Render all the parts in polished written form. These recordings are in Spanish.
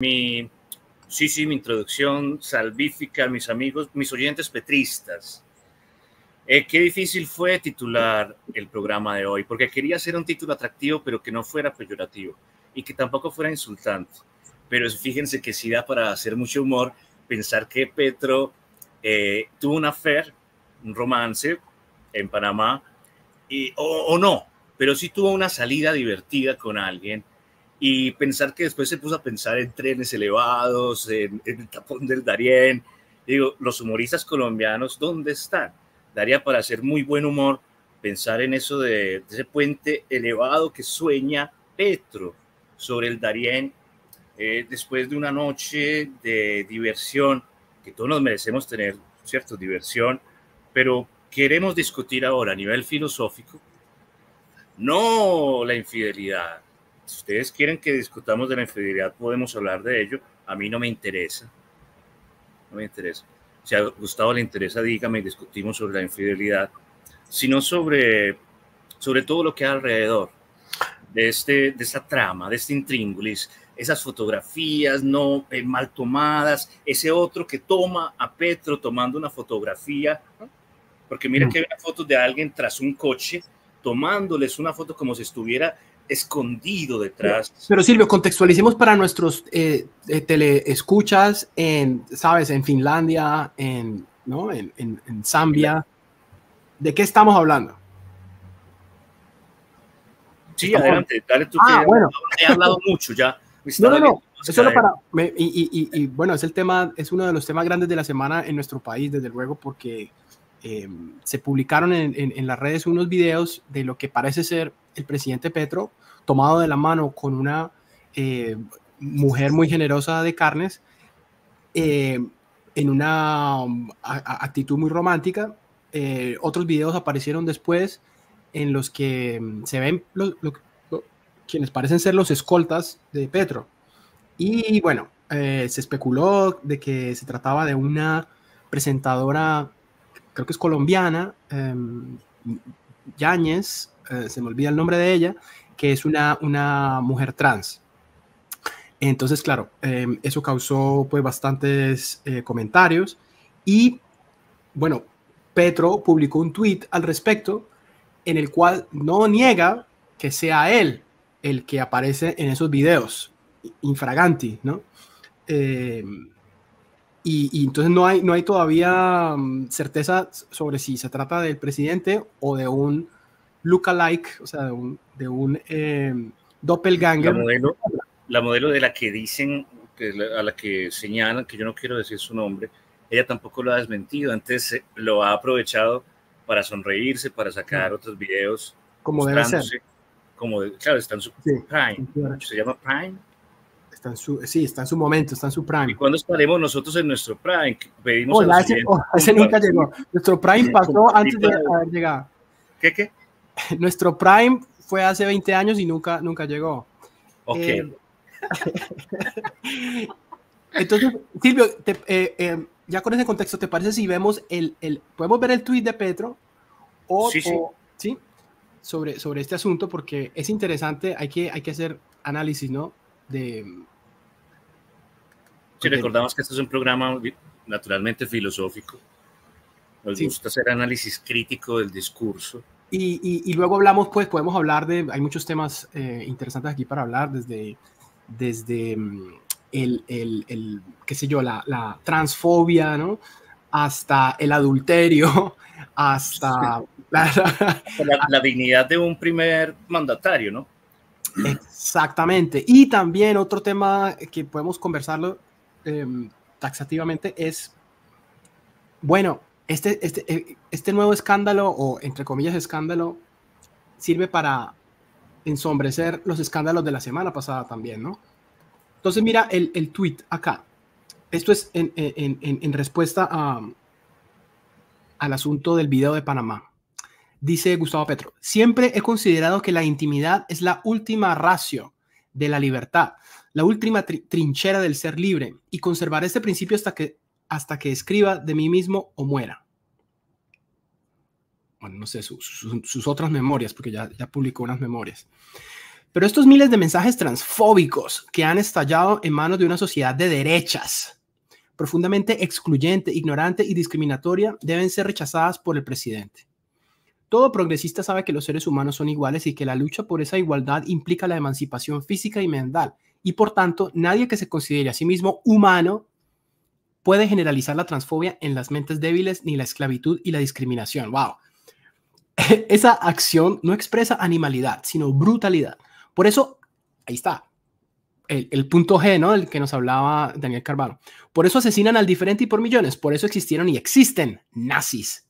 Mi, sí, mi introducción salvífica a mis amigos, mis oyentes petristas. Qué difícil fue titular el programa de hoy, porque quería hacer un título atractivo, pero que no fuera peyorativo y que tampoco fuera insultante. Pero fíjense que sí da para hacer mucho humor pensar que Petro tuvo un affair, un romance en Panamá, o no, pero sí tuvo una salida divertida con alguien. Y pensar que después se puso a pensar en trenes elevados, en el tapón del Darién. Digo, los humoristas colombianos, ¿dónde están? Daría para hacer muy buen humor pensar en eso de ese puente elevado que sueña Petro sobre el Darién, después de una noche de diversión, que todos nos merecemos tener, ¿cierto? Diversión, pero queremos discutir ahora a nivel filosófico, no la infidelidad. Si ustedes quieren que discutamos de la infidelidad, podemos hablar de ello. A mí no me interesa. No me interesa. Si a Gustavo le interesa, dígame y discutimos sobre la infidelidad, sino sobre todo lo que hay alrededor de esta trama, de este intríngulis, esas fotografías no mal tomadas, ese otro que toma a Petro tomando una fotografía, porque mira que hay una foto de alguien tras un coche tomándoles una foto como si estuviera escondido detrás. Pero Silvio, contextualicemos para nuestros teleescuchas ¿sabes? En Finlandia, ¿no? en Zambia. ¿De qué estamos hablando? Sí, adelante, dale tú. Bueno. He hablado mucho ya. No. Solo para, bueno, es uno de los temas grandes de la semana en nuestro país, desde luego, porque se publicaron en las redes unos videos de lo que parece ser el presidente Petro tomado de la mano con una mujer muy generosa de carnes en una actitud muy romántica. Otros videos aparecieron después en los que se ven quienes parecen ser los escoltas de Petro. Y bueno, se especuló de que se trataba de una presentadora, creo que es colombiana, Yáñez, se me olvida el nombre de ella, que es una mujer trans. Entonces, claro, eso causó pues bastantes comentarios y, bueno, Petro publicó un tweet al respecto en el cual no niega que sea él el que aparece en esos videos, infraganti, ¿no? Y entonces no hay todavía certeza sobre si se trata del presidente o de un lookalike, o sea, de un doppelganger. La modelo de la que dicen, a la que señalan, que yo no quiero decir su nombre, ella tampoco lo ha desmentido, antes lo ha aprovechado para sonreírse, para sacar otros videos. Como debe ser. Claro, está en su prime. ¿Se llama prime? Está en su momento, está en su prime. ¿Y cuándo estaremos nosotros en nuestro prime? Pedimos ese nunca llegó. Nuestro prime pasó antes de haber llegado. ¿Qué? Nuestro prime fue hace 20 años y nunca llegó. Ok. Entonces, Silvio, ya con ese contexto, ¿te parece si vemos podemos ver el tweet de Petro? ¿Sí? Sobre este asunto, porque es interesante, hay que hacer análisis, ¿no? Sí, recordamos que este es un programa naturalmente filosófico. Nos gusta hacer análisis crítico del discurso. Y luego hablamos, pues, podemos hablar hay muchos temas interesantes aquí para hablar, desde qué sé yo, la transfobia, ¿no? Hasta el adulterio, hasta la dignidad de un primer mandatario, ¿no? Exactamente. Y también otro tema que podemos conversarlo taxativamente es, bueno, este nuevo escándalo, o entre comillas escándalo, sirve para ensombrecer los escándalos de la semana pasada también, ¿no? Entonces mira el tweet acá. Esto es en respuesta al asunto del video de Panamá. Dice Gustavo Petro: siempre he considerado que la intimidad es la última ratio de la libertad, la última trinchera del ser libre, y conservaré este principio hasta que escriba de mí mismo o muera. Bueno, no sé, sus otras memorias, porque ya publicó unas memorias. Pero estos miles de mensajes transfóbicos que han estallado en manos de una sociedad de derechas, profundamente excluyente, ignorante y discriminatoria, deben ser rechazadas por el presidente. Todo progresista sabe que los seres humanos son iguales y que la lucha por esa igualdad implica la emancipación física y mental. Y por tanto, nadie que se considere a sí mismo humano puede generalizar la transfobia en las mentes débiles ni la esclavitud y la discriminación. ¡Wow! Esa acción no expresa animalidad, sino brutalidad. Por eso, ahí está, el punto G, ¿no? El que nos hablaba Daniel Carvalho. Por eso asesinan al diferente y por millones. Por eso existieron y existen nazis.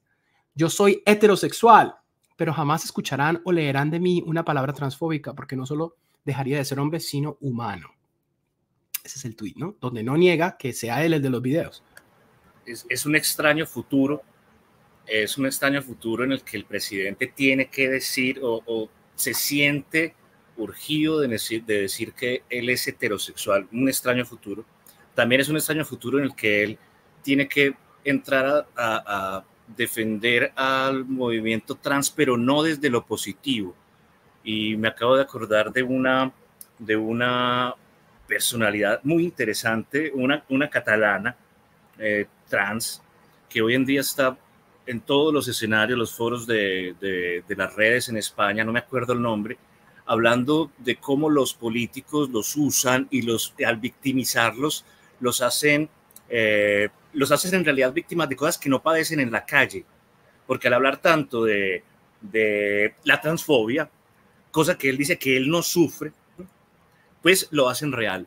Yo soy heterosexual, pero jamás escucharán o leerán de mí una palabra transfóbica, porque no solo dejaría de ser hombre, sino humano. Ese es el tuit, ¿no? Donde no niega que sea él el de los videos. Es un extraño futuro. Es un extraño futuro en el que el presidente tiene que decir o se siente urgido de decir que él es heterosexual. Un extraño futuro. También es un extraño futuro en el que él tiene que entrar a defender al movimiento trans, pero no desde lo positivo. Y me acabo de acordar de una personalidad muy interesante, una catalana trans, que hoy en día está en todos los escenarios, los foros de las redes en España, no me acuerdo el nombre, hablando de cómo los políticos los usan y al victimizarlos los hacen en realidad víctimas de cosas que no padecen en la calle, porque al hablar tanto de la transfobia, cosa que él dice que él no sufre, pues lo hacen real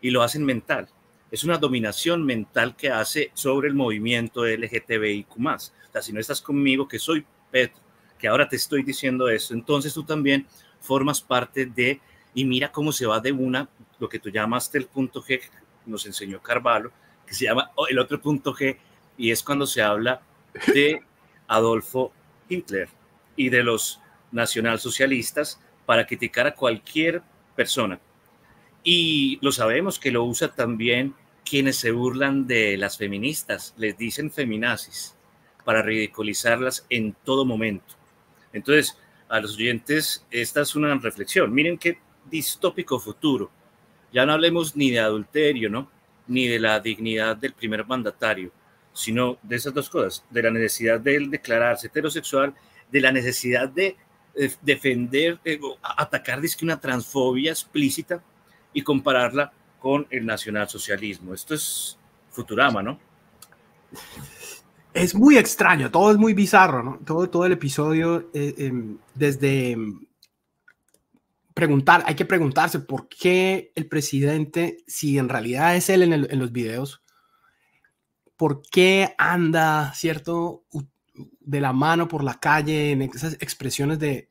y lo hacen mental. Es una dominación mental que hace sobre el movimiento LGTBIQ+. O sea, si no estás conmigo, que soy Petro, que ahora te estoy diciendo esto, entonces tú también formas parte de, y mira cómo se va de lo que tú llamaste el punto G, que nos enseñó Carvalho, que se llama el otro punto G, y es cuando se habla de Adolfo Hitler y de los nacionalsocialistas para criticar a cualquier persona. Y lo sabemos que lo usa también quienes se burlan de las feministas, les dicen feminazis para ridiculizarlas en todo momento. Entonces, a los oyentes, esta es una reflexión. Miren qué distópico futuro. Ya no hablemos ni de adulterio, ¿no? Ni de la dignidad del primer mandatario, sino de esas dos cosas, de la necesidad de él declararse heterosexual, de la necesidad de defender, atacar una transfobia explícita y compararla con el nacionalsocialismo. Esto es Futurama, ¿no? Es muy extraño, todo es muy bizarro, ¿no? Todo el episodio, desde hay que preguntarse por qué el presidente, si en realidad es él en los videos, por qué anda, ¿cierto?, de la mano por la calle en esas expresiones de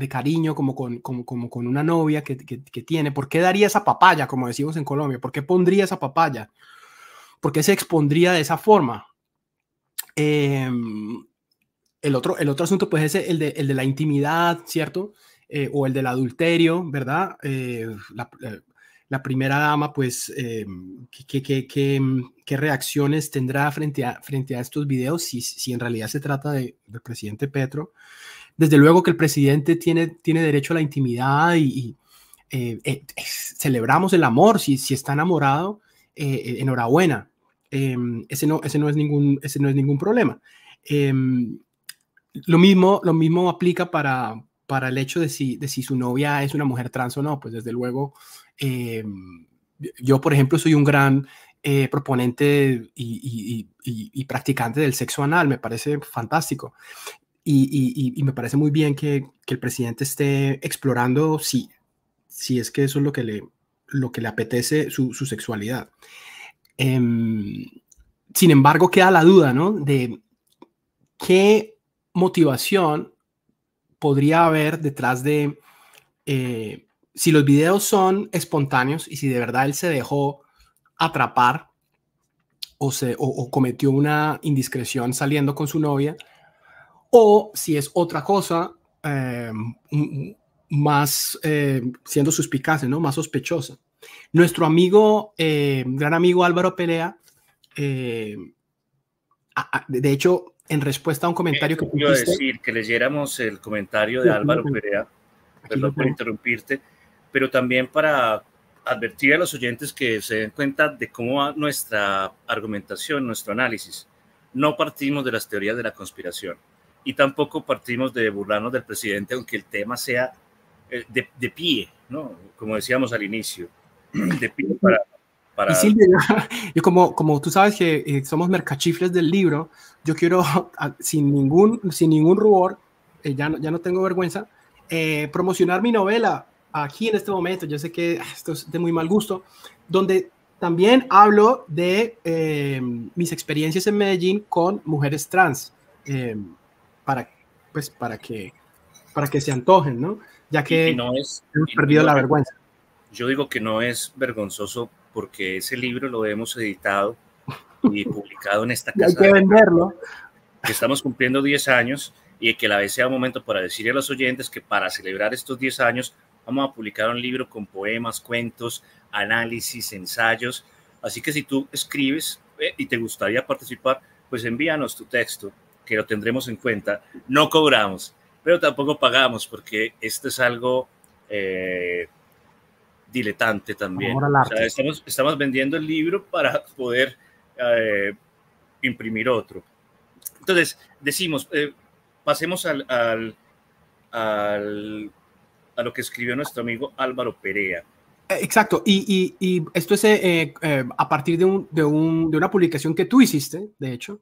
cariño, como con una novia que tiene. ¿Por qué daría esa papaya, como decimos en Colombia? ¿Por qué pondría esa papaya? ¿Por qué se expondría de esa forma? El otro asunto, pues, es el de la intimidad, ¿cierto? O el del adulterio, ¿verdad? La primera dama, pues, ¿qué reacciones tendrá frente a estos videos si en realidad se trata del presidente Petro? Desde luego que el presidente tiene derecho a la intimidad y celebramos el amor. Si está enamorado, enhorabuena. Ese no es ningún problema. Lo mismo aplica para el hecho de si su novia es una mujer trans o no. Pues desde luego, yo, por ejemplo, soy un gran proponente y practicante del sexo anal. Me parece fantástico. Y me parece muy bien que el presidente esté explorando si es que eso es lo que le apetece su sexualidad. Sin embargo, queda la duda, ¿no? De qué motivación podría haber detrás de si los videos son espontáneos y si de verdad él se dejó atrapar o cometió una indiscreción saliendo con su novia, o si es otra cosa más siendo suspicaz, ¿no? Más sospechosa. Nuestro amigo, gran amigo Álvaro Perea, de hecho, en respuesta a un comentario que iba a decir que leyéramos el comentario de Álvaro Perea, perdón por interrumpirte, pero también para advertir a los oyentes que se den cuenta de cómo va nuestra argumentación, nuestro análisis. No partimos de las teorías de la conspiración y tampoco partimos de burlarnos del presidente, aunque el tema sea de pie, ¿no? Como decíamos al inicio, de pie para... Y Silvia, yo como tú sabes que somos mercachifles del libro, yo quiero, sin ningún rubor, ya no tengo vergüenza, promocionar mi novela aquí en este momento. Yo sé que esto es de muy mal gusto, donde también hablo de mis experiencias en Medellín con mujeres trans, para que se antojen, ¿no? Ya que hemos perdido la vergüenza. Yo digo que no es vergonzoso porque ese libro lo hemos editado y publicado en esta casa. Hay que venderlo. Que estamos cumpliendo 10 años y que a la vez sea un momento para decirle a los oyentes que para celebrar estos 10 años vamos a publicar un libro con poemas, cuentos, análisis, ensayos. Así que si tú escribes y te gustaría participar, pues envíanos tu texto, que lo tendremos en cuenta. No cobramos, pero tampoco pagamos porque esto es algo diletante también. O sea, estamos vendiendo el libro para poder imprimir otro. Entonces, decimos, pasemos a lo que escribió nuestro amigo Álvaro Perea. Exacto, y esto es a partir de una publicación que tú hiciste, de hecho.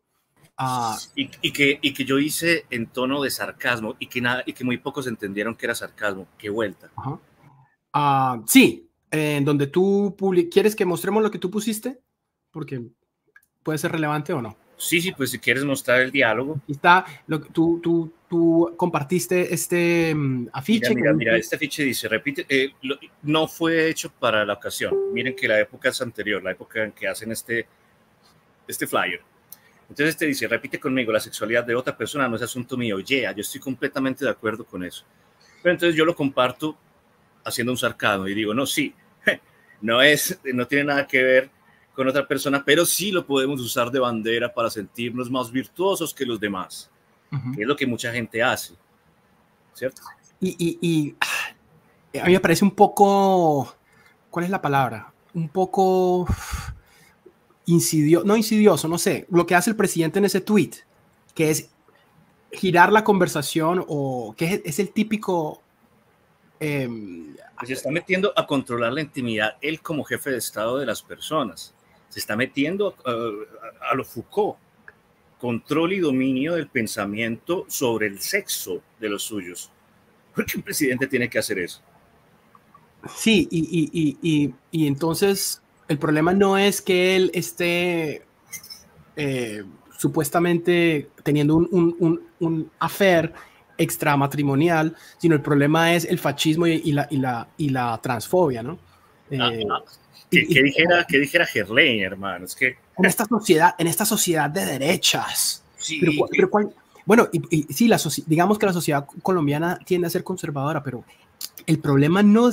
Y que yo hice en tono de sarcasmo y que muy pocos entendieron que era sarcasmo. ¡Qué vuelta! Sí, en donde tú ¿quieres que mostremos lo que tú pusiste? Porque puede ser relevante o no. Sí, pues si quieres mostrar el diálogo. Aquí está, tú compartiste este afiche. Mira, este afiche dice, repite, no fue hecho para la ocasión. Miren que la época es anterior, la época en que hacen este flyer. Entonces te dice, repite conmigo, la sexualidad de otra persona no es asunto mío. Yo estoy completamente de acuerdo con eso. Pero entonces yo lo comparto haciendo un sarcasmo y digo, no, sí, no tiene nada que ver con otra persona, pero sí lo podemos usar de bandera para sentirnos más virtuosos que los demás, que es lo que mucha gente hace, ¿cierto? Y a mí me parece un poco, ¿cuál es la palabra? Un poco insidioso, no sé, lo que hace el presidente en ese tweet, que es girar la conversación, o que es el típico... se está metiendo a controlar la intimidad, él como jefe de Estado de las personas. Se está metiendo a lo Foucault, control y dominio del pensamiento sobre el sexo de los suyos. ¿Por qué un presidente tiene que hacer eso? Sí, y entonces el problema no es que él esté supuestamente teniendo un affair extramatrimonial, sino el problema es el fascismo y la transfobia, ¿no? Que dijera Gerlain, hermano. Es que en esta sociedad de derechas. Sí, bueno, sí, digamos que la sociedad colombiana tiende a ser conservadora, pero el problema no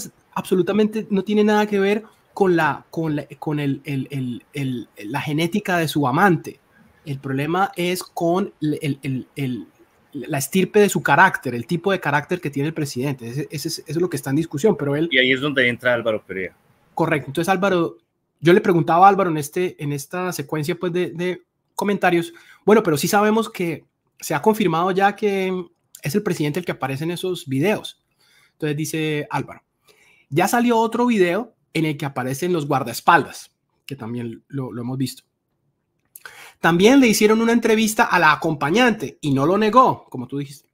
tiene nada que ver con la genética de su amante. El problema es con la estirpe de su carácter, el tipo de carácter que tiene el presidente. Eso es lo que está en discusión, pero él... Y ahí es donde entra Álvaro Perea. Correcto. Entonces, Álvaro, yo le preguntaba a Álvaro en esta secuencia pues, de comentarios, bueno, pero sí sabemos que se ha confirmado ya que es el presidente el que aparece en esos videos. Entonces dice Álvaro, ya salió otro video en el que aparecen los guardaespaldas, que también lo hemos visto. También le hicieron una entrevista a la acompañante y no lo negó, como tú dijiste,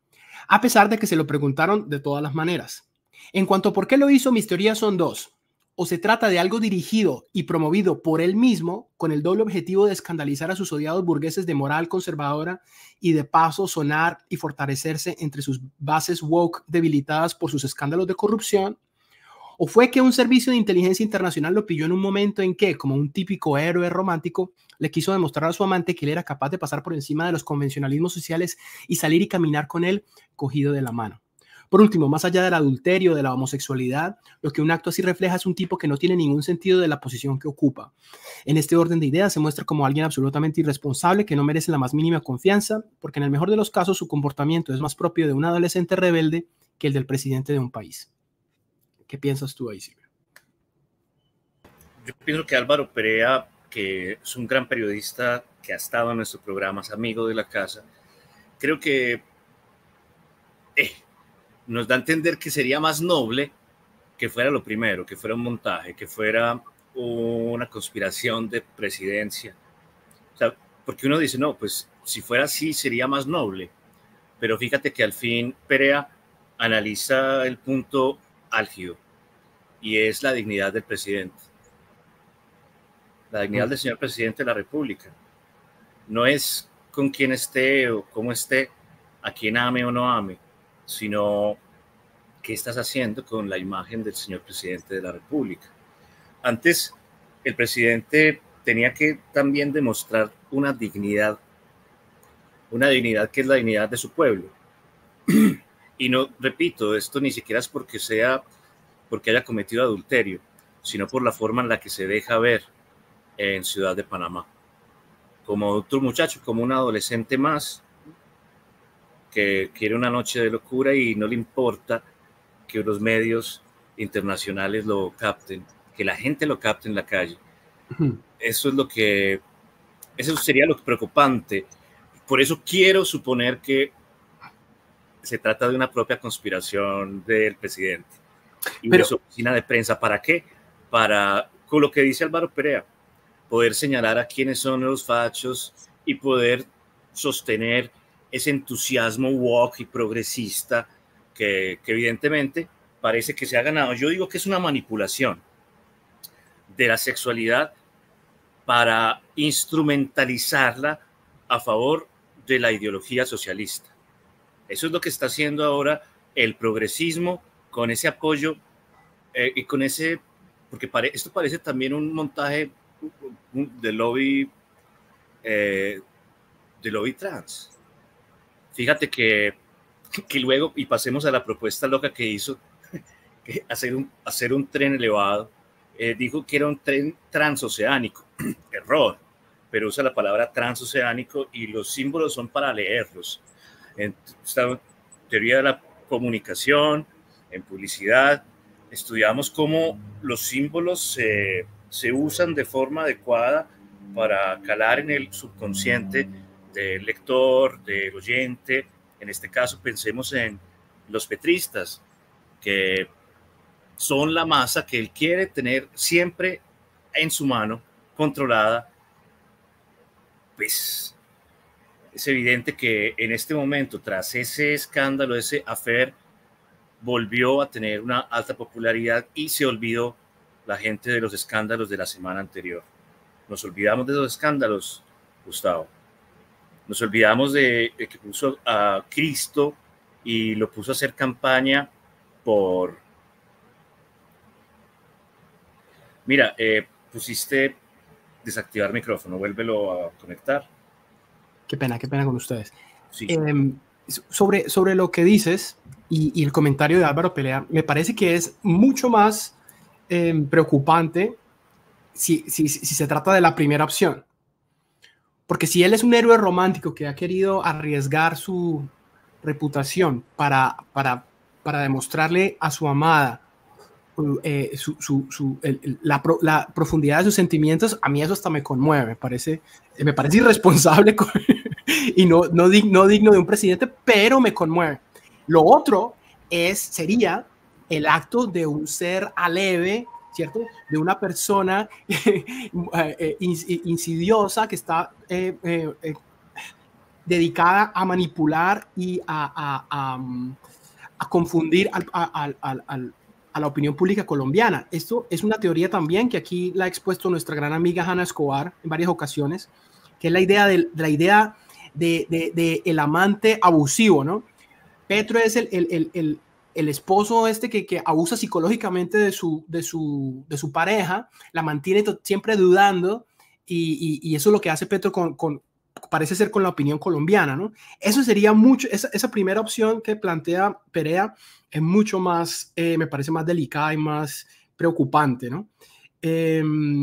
a pesar de que se lo preguntaron de todas las maneras. En cuanto a por qué lo hizo, mis teorías son dos. O se trata de algo dirigido y promovido por él mismo con el doble objetivo de escandalizar a sus odiados burgueses de moral conservadora y de paso sonar y fortalecerse entre sus bases woke debilitadas por sus escándalos de corrupción. O fue que un servicio de inteligencia internacional lo pilló en un momento en que, como un típico héroe romántico, le quiso demostrar a su amante que él era capaz de pasar por encima de los convencionalismos sociales y salir y caminar con él cogido de la mano. Por último, más allá del adulterio, de la homosexualidad, lo que un acto así refleja es un tipo que no tiene ningún sentido de la posición que ocupa. En este orden de ideas se muestra como alguien absolutamente irresponsable que no merece la más mínima confianza, porque en el mejor de los casos su comportamiento es más propio de un adolescente rebelde que el del presidente de un país. ¿Qué piensas tú ahí, Silvio? Yo pienso que Álvaro Perea, que es un gran periodista que ha estado en nuestros programas, amigo de la casa, creo que nos da a entender que sería más noble que fuera lo primero, que fuera un montaje, que fuera una conspiración de presidencia. O sea, porque uno dice, no, pues si fuera así sería más noble. Pero fíjate que al fin Perea analiza el punto álgido y es la dignidad del presidente. La dignidad del señor presidente de la República. No es con quién esté o cómo esté, a quién ame o no ame, sino qué estás haciendo con la imagen del señor presidente de la República. Antes, el presidente tenía que también demostrar una dignidad que es la dignidad de su pueblo. Y no, repito, esto ni siquiera es porque haya cometido adulterio, sino por la forma en la que se deja ver en Ciudad de Panamá. Como otro muchacho, como un adolescente más, que quiere una noche de locura y no le importa que los medios internacionales lo capten, que la gente lo capte en la calle. Eso sería lo preocupante. Por eso quiero suponer que se trata de una propia conspiración del presidente y de su oficina de prensa. ¿Para qué? Para, con lo que dice Álvaro Perea, poder señalar a quiénes son los fachos y poder sostener ese entusiasmo woke y progresista que evidentemente parece que se ha ganado. Yo digo que es una manipulación de la sexualidad para instrumentalizarla a favor de la ideología socialista. Eso es lo que está haciendo ahora el progresismo con ese apoyo y con ese, porque esto parece también un montaje de lobby trans. Fíjate que luego, y pasemos a la propuesta loca que hizo, que hacer un tren elevado, dijo que era un tren transoceánico. Error, pero usa la palabra transoceánico y los símbolos son para leerlos. En esta teoría de la comunicación, en publicidad, estudiamos cómo los símbolos se usan de forma adecuada para calar en el subconsciente del lector, del oyente. En este caso pensemos en los petristas, que son la masa que él quiere tener siempre en su mano, controlada. Pues es evidente que en este momento, tras ese escándalo, ese affair, volvió a tener una alta popularidad y se olvidó la gente de los escándalos de la semana anterior. Nos olvidamos de los escándalos, Gustavo. Nos olvidamos de que puso a Cristo y lo puso a hacer campaña por... Mira, pusiste desactivar micrófono, vuélvelo a conectar. Qué pena con ustedes. Sí. Sobre lo que dices y el comentario de Álvaro Perea, me parece que es mucho más preocupante si se trata de la primera opción. Porque si él es un héroe romántico que ha querido arriesgar su reputación para demostrarle a su amada la profundidad de sus sentimientos, a mí eso hasta me conmueve, me parece irresponsable y no digno de un presidente, pero me conmueve. Lo otro sería el acto de un ser aleve, ¿cierto? De una persona insidiosa que está dedicada a manipular y a confundir a la opinión pública colombiana. Esto es una teoría también que aquí la ha expuesto nuestra gran amiga Hanna Escobar en varias ocasiones, que es la idea de el amante abusivo, ¿no? Petro es el esposo que abusa psicológicamente de su pareja, la mantiene siempre dudando y eso es lo que hace Petro parece ser con la opinión colombiana, ¿no? Eso sería mucho, esa primera opción que plantea Perea es mucho más, me parece más delicada y más preocupante, ¿no? Pero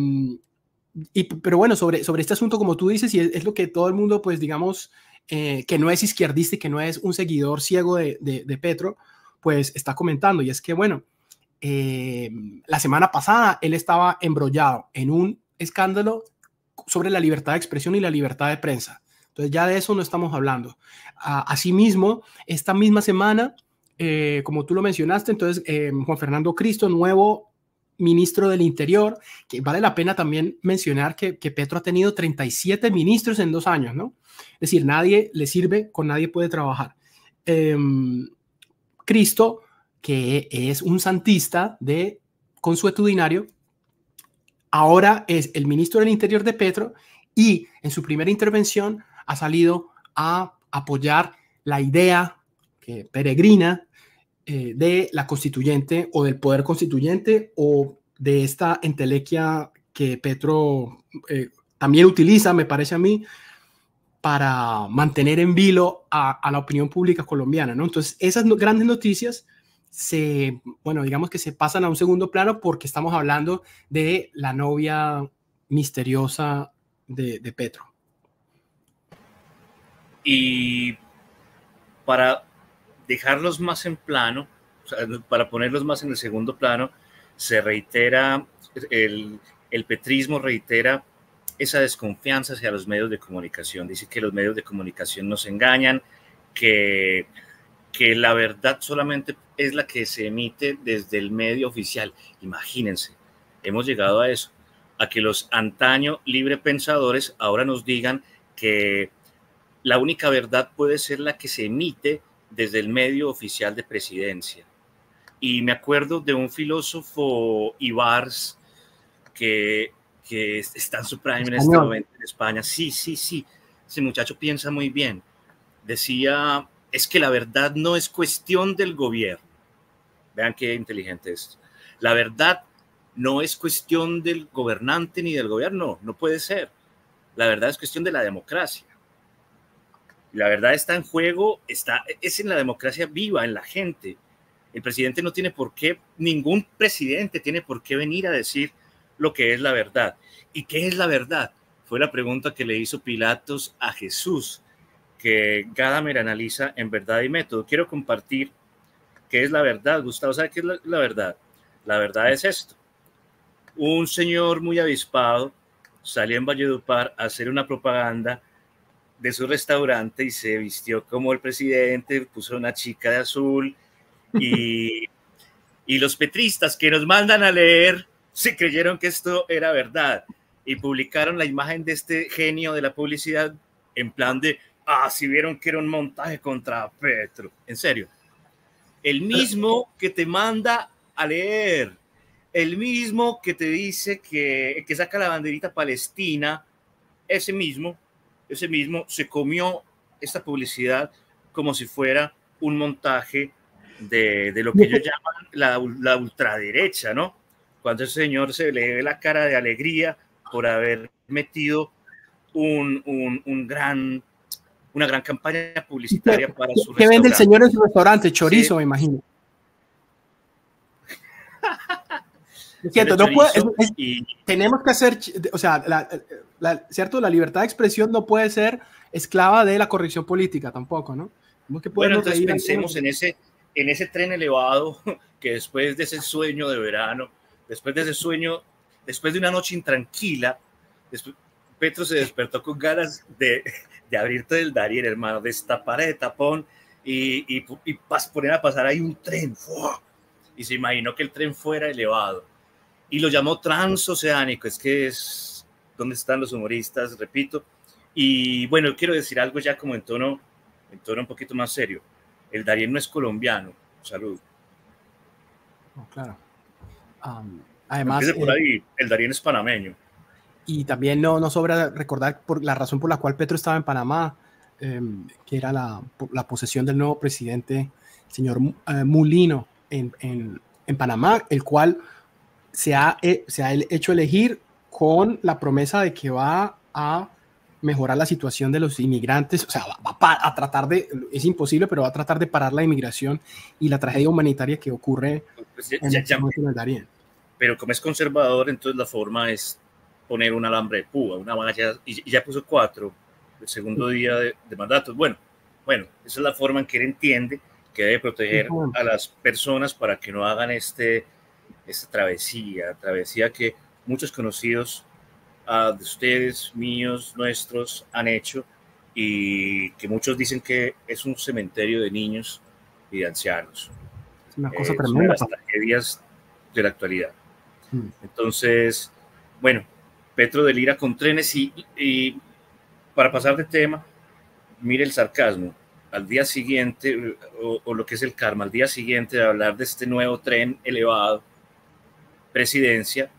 bueno, sobre este asunto, como tú dices, y es lo que todo el mundo, pues digamos, que no es izquierdista y que no es un seguidor ciego de Petro, pues está comentando, y es que, bueno, la semana pasada él estaba embrollado en un escándalo sobre la libertad de expresión y la libertad de prensa. Entonces ya de eso no estamos hablando. Asimismo, esta misma semana, como tú lo mencionaste, entonces Juan Fernando Cristo, nuevo ministro del Interior, que vale la pena también mencionar que Petro ha tenido 37 ministros en 2 años, ¿no? Es decir, nadie le sirve, con nadie puede trabajar. Cristo, que es un santista de consuetudinario, ahora es el ministro del Interior de Petro y en su primera intervención ha salido a apoyar la idea peregrina de la constituyente o del poder constituyente o de esta entelequia que Petro también utiliza, me parece a mí, para mantener en vilo a la opinión pública colombiana, ¿no? Entonces, esas grandes noticias bueno, digamos que se pasan a un segundo plano porque estamos hablando de la novia misteriosa de Petro. Y para dejarlos más en plano, o sea, para ponerlos más en el segundo plano, se reitera, el petrismo reitera esa desconfianza hacia los medios de comunicación. Dice que los medios de comunicación nos engañan, que la verdad solamente es la que se emite desde el medio oficial. Imagínense, hemos llegado a eso, a que los antaño librepensadores ahora nos digan que la única verdad puede ser la que se emite desde el medio oficial de presidencia. Y me acuerdo de un filósofo Ibars que está en su prime en este momento en España. Sí, ese muchacho piensa muy bien. Decía, es que la verdad no es cuestión del gobierno. Vean qué inteligente es. La verdad no es cuestión del gobernante ni del gobierno, no puede ser. La verdad es cuestión de la democracia. La verdad está en juego, es en la democracia viva, en la gente. El presidente no tiene por qué, ningún presidente tiene por qué venir a decir lo que es la verdad. ¿Y qué es la verdad? Fue la pregunta que le hizo Pilatos a Jesús, que Gadamer analiza en Verdad y Método. Quiero compartir qué es la verdad. Gustavo, ¿sabe qué es la verdad? La verdad es esto. Un señor muy avispado salió en Valledupar a hacer una propaganda de su restaurante y se vistió como el presidente, puso una chica de azul y los petristas que nos mandan a leer se creyeron que esto era verdad y publicaron la imagen de este genio de la publicidad en plan de, si vieron que era un montaje contra Petro. En serio, el mismo que te manda a leer, el mismo que te dice que saca la banderita palestina, ese mismo se comió esta publicidad como si fuera un montaje de lo que ellos llaman la ultraderecha, ¿no? Cuando ese señor se le ve la cara de alegría por haber metido una gran campaña publicitaria para su restaurante. ¿Qué vende el señor en su restaurante? Chorizo, sí. Me imagino. Cierto, no puede, tenemos que hacer, o sea, cierto, la libertad de expresión no puede ser esclava de la corrección política tampoco, ¿no? Bueno, entonces pensemos en ese tren elevado que después de ese sueño de verano, después de una noche intranquila, Petro se despertó con ganas de abrir todo el Darién, hermano, destapar el tapón y poner a pasar ahí un tren. ¡Fua! Y se imaginó que el tren fuera elevado. Y lo llamó transoceánico, es donde están los humoristas, repito. Y bueno, quiero decir algo ya como en tono un poquito más serio. El Darién no es colombiano. Salud. Oh, claro. Además, por ahí, el Darién es panameño. Y también no sobra recordar por la razón por la cual Petro estaba en Panamá, que era la posesión del nuevo presidente, señor Mulino, en Panamá, el cual se ha hecho elegir con la promesa de que va a mejorar la situación de los inmigrantes, o sea, va a tratar de, es imposible, pero va a tratar de parar la inmigración y la tragedia humanitaria que ocurre en el Darién. Pero como es conservador, entonces la forma es poner un alambre de púa, una malla, y ya puso 4 el segundo día de mandato. Bueno, esa es la forma en que él entiende que debe proteger a las personas para que no hagan esta travesía que muchos conocidos de ustedes, míos, nuestros, han hecho, y que muchos dicen que es un cementerio de niños y de ancianos. Es una cosa Es tremenda. una de las tragedias de la actualidad. Entonces, bueno, Petro delira con trenes y para pasar de tema, mire el sarcasmo. Al día siguiente, o lo que es el karma, al día siguiente de hablar de este nuevo tren elevado, Presidencia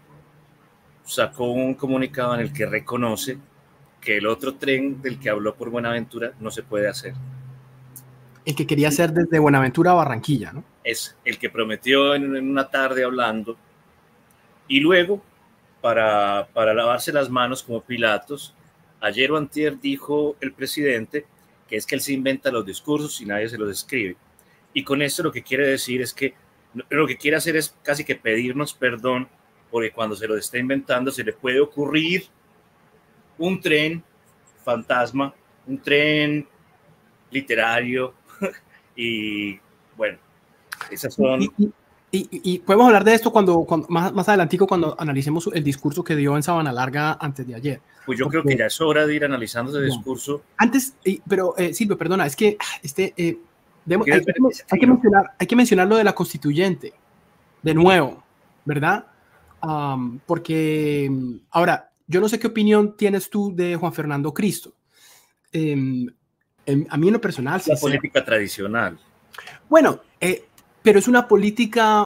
sacó un comunicado en el que reconoce que el otro tren del que habló por Buenaventura no se puede hacer. El que quería hacer desde Buenaventura a Barranquilla, ¿no? Es el que prometió en una tarde hablando, y luego, para lavarse las manos como Pilatos, ayer o antier dijo el presidente que es que él se inventa los discursos y nadie se los escribe. Y con esto lo que quiere decir es que lo que quiere hacer es casi que pedirnos perdón, porque cuando se lo está inventando se le puede ocurrir un tren fantasma, un tren literario, y bueno, esas son... Y podemos hablar de esto cuando más adelantico, cuando analicemos el discurso que dio en Sabana Larga antes de ayer. Pues yo creo que ya es hora de ir analizando ese discurso. Antes, pero Silvio, perdona, es que hay que mencionar lo de la constituyente, de nuevo, ¿verdad? Porque ahora, yo no sé qué opinión tienes tú de Juan Fernando Cristo. A mí en lo personal... La política tradicional. Bueno, pero es una política